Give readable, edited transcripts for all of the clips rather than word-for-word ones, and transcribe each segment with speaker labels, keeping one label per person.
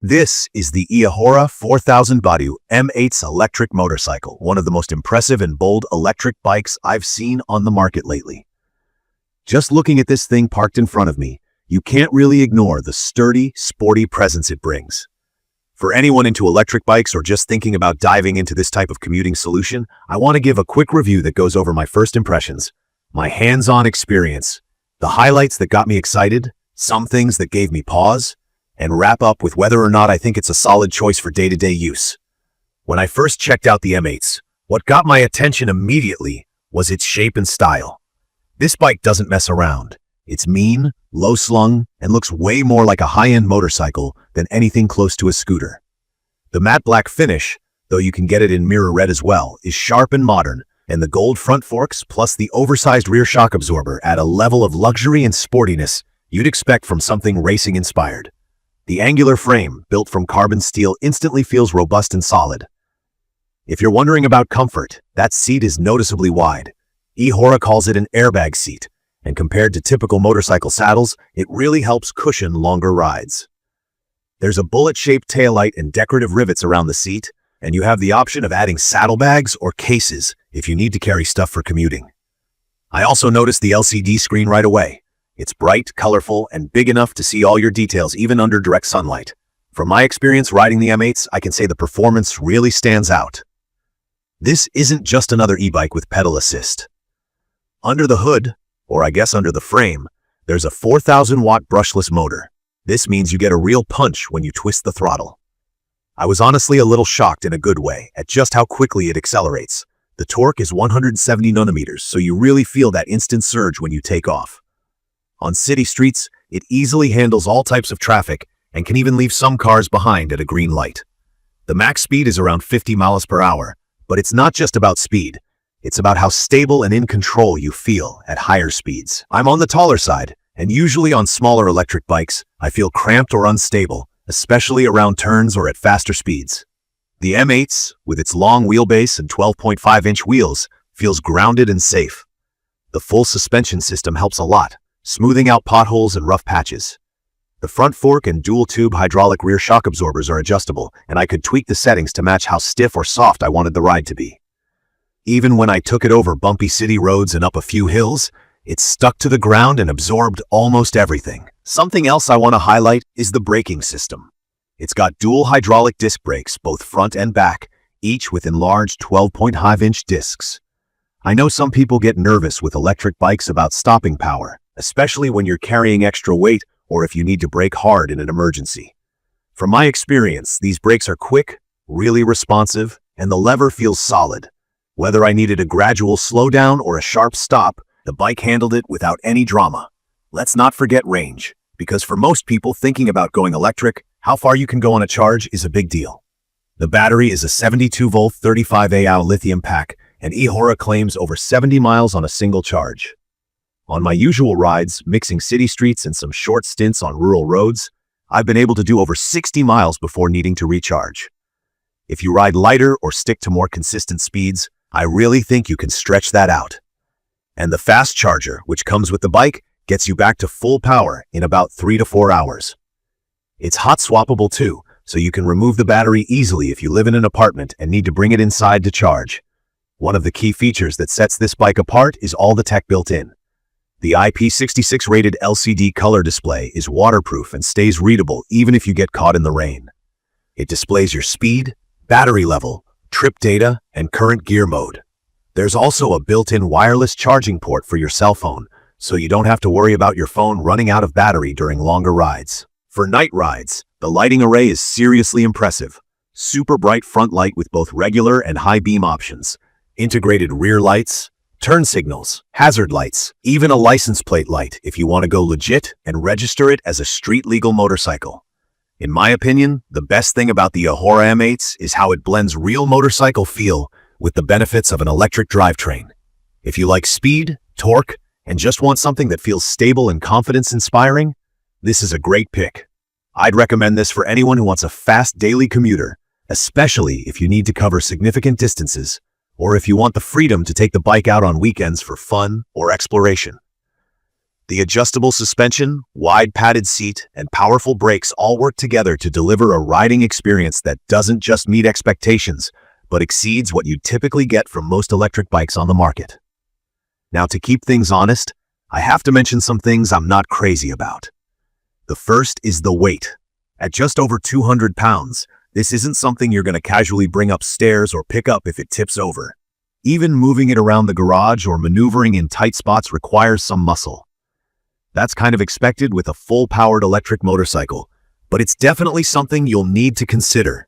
Speaker 1: This is the eAhora 4000 Badu M8S Electric Motorcycle, one of the most impressive and bold electric bikes I've seen on the market lately. Just looking at this thing parked in front of me, you can't really ignore the sturdy, sporty presence it brings. For anyone into electric bikes or just thinking about diving into this type of commuting solution, I want to give a quick review that goes over my first impressions, my hands-on experience, the highlights that got me excited, some things that gave me pause, and wrap up with whether or not I think it's a solid choice for day-to-day use. When I first checked out the M8s, what got my attention immediately was its shape and style. This bike doesn't mess around. It's mean, low-slung, and looks way more like a high-end motorcycle than anything close to a scooter. The matte black finish, though you can get it in mirror red as well, is sharp and modern, and the gold front forks plus the oversized rear shock absorber add a level of luxury and sportiness you'd expect from something racing-inspired. The angular frame, built from carbon steel, instantly feels robust and solid. If you're wondering about comfort, that seat is noticeably wide. eAhora calls it an airbag seat, and compared to typical motorcycle saddles, it really helps cushion longer rides. There's a bullet-shaped taillight and decorative rivets around the seat, and you have the option of adding saddlebags or cases if you need to carry stuff for commuting. I also noticed the LCD screen right away. It's bright, colorful, and big enough to see all your details even under direct sunlight. From my experience riding the M8s, I can say the performance really stands out. This isn't just another e-bike with pedal assist. Under the hood, or I guess under the frame, there's a 4,000-watt brushless motor. This means you get a real punch when you twist the throttle. I was honestly a little shocked in a good way at just how quickly it accelerates. The torque is 170 newtons, so you really feel that instant surge when you take off. On city streets, it easily handles all types of traffic and can even leave some cars behind at a green light. The max speed is around 50 miles per hour, but it's not just about speed. It's about how stable and in control you feel at higher speeds. I'm on the taller side, and usually on smaller electric bikes, I feel cramped or unstable, especially around turns or at faster speeds. The M8s, with its long wheelbase and 12.5-inch wheels, feels grounded and safe. The full suspension system helps a lot, smoothing out potholes and rough patches. The front fork and dual-tube hydraulic rear shock absorbers are adjustable, and I could tweak the settings to match how stiff or soft I wanted the ride to be. Even when I took it over bumpy city roads and up a few hills, it stuck to the ground and absorbed almost everything. Something else I want to highlight is the braking system. It's got dual hydraulic disc brakes, both front and back, each with enlarged 12.5-inch discs. I know some people get nervous with electric bikes about stopping power, especially when you're carrying extra weight or if you need to brake hard in an emergency. From my experience, these brakes are quick, really responsive, and the lever feels solid. Whether I needed a gradual slowdown or a sharp stop, the bike handled it without any drama. Let's not forget range, because for most people thinking about going electric, how far you can go on a charge is a big deal. The battery is a 72-volt 35Ah lithium pack, and eAhora claims over 70 miles on a single charge. On my usual rides, mixing city streets and some short stints on rural roads, I've been able to do over 60 miles before needing to recharge. If you ride lighter or stick to more consistent speeds, I really think you can stretch that out. And the fast charger, which comes with the bike, gets you back to full power in about 3 to 4 hours. It's hot swappable too, so you can remove the battery easily if you live in an apartment and need to bring it inside to charge. One of the key features that sets this bike apart is all the tech built in. The IP66 rated LCD color display is waterproof and stays readable even if you get caught in the rain. It displays your speed, battery level, trip data, and current gear mode. There's also a built-in wireless charging port for your cell phone, so you don't have to worry about your phone running out of battery during longer rides. For night rides, the lighting array is seriously impressive. Super bright front light with both regular and high beam options, integrated rear lights, turn signals, hazard lights, even a license plate light if you want to go legit and register it as a street-legal motorcycle. In my opinion, the best thing about the eAhora M8s is how it blends real motorcycle feel with the benefits of an electric drivetrain. If you like speed, torque, and just want something that feels stable and confidence-inspiring, this is a great pick. I'd recommend this for anyone who wants a fast daily commuter, especially if you need to cover significant distances, or if you want the freedom to take the bike out on weekends for fun or exploration. The adjustable suspension, wide padded seat, and powerful brakes all work together to deliver a riding experience that doesn't just meet expectations, but exceeds what you typically get from most electric bikes on the market. Now, to keep things honest, I have to mention some things I'm not crazy about. The first is the weight. At just over 200 pounds, this isn't something you're going to casually bring upstairs or pick up if it tips over. Even moving it around the garage or maneuvering in tight spots requires some muscle. That's kind of expected with a full-powered electric motorcycle, but it's definitely something you'll need to consider,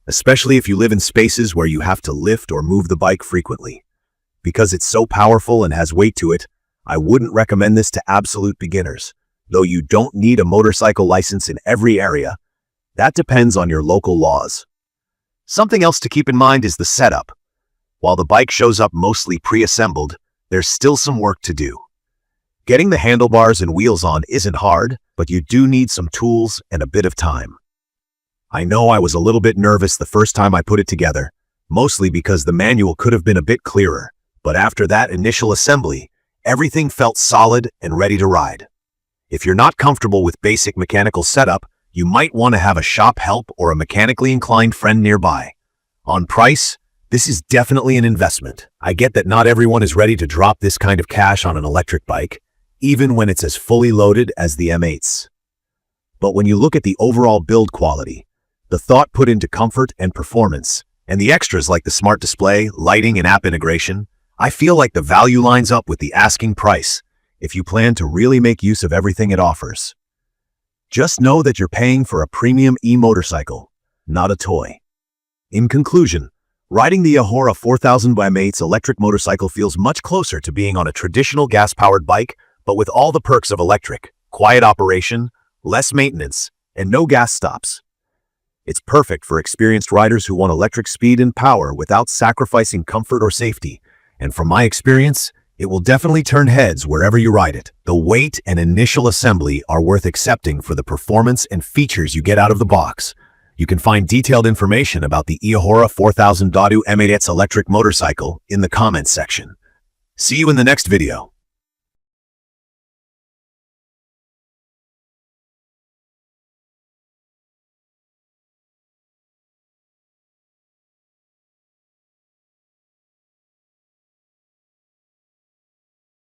Speaker 1: especially if you live in spaces where you have to lift or move the bike frequently. Because it's so powerful and has weight to it, I wouldn't recommend this to absolute beginners, though you don't need a motorcycle license in every area. That depends on your local laws. Something else to keep in mind is the setup. While the bike shows up mostly pre-assembled, there's still some work to do. Getting the handlebars and wheels on isn't hard, but you do need some tools and a bit of time. I know I was a little bit nervous the first time I put it together, mostly because the manual could have been a bit clearer, but after that initial assembly, everything felt solid and ready to ride. If you're not comfortable with basic mechanical setup, you might want to have a shop help or a mechanically inclined friend nearby. On price, this is definitely an investment. I get that not everyone is ready to drop this kind of cash on an electric bike, even when it's as fully loaded as the M8s. But when you look at the overall build quality, the thought put into comfort and performance, and the extras like the smart display, lighting, and app integration, I feel like the value lines up with the asking price if you plan to really make use of everything it offers. Just know that you're paying for a premium e-motorcycle, not a toy. In conclusion, riding the eAhora 4000 by M8's electric motorcycle feels much closer to being on a traditional gas-powered bike, but with all the perks of electric: quiet operation, less maintenance, and no gas stops. It's perfect for experienced riders who want electric speed and power without sacrificing comfort or safety, and from my experience, it will definitely turn heads wherever you ride it. The weight and initial assembly are worth accepting for the performance and features you get out of the box. You can find detailed information about the eAhora 4000 M8S Electric Motorcycle in the comments section. See you in the next video.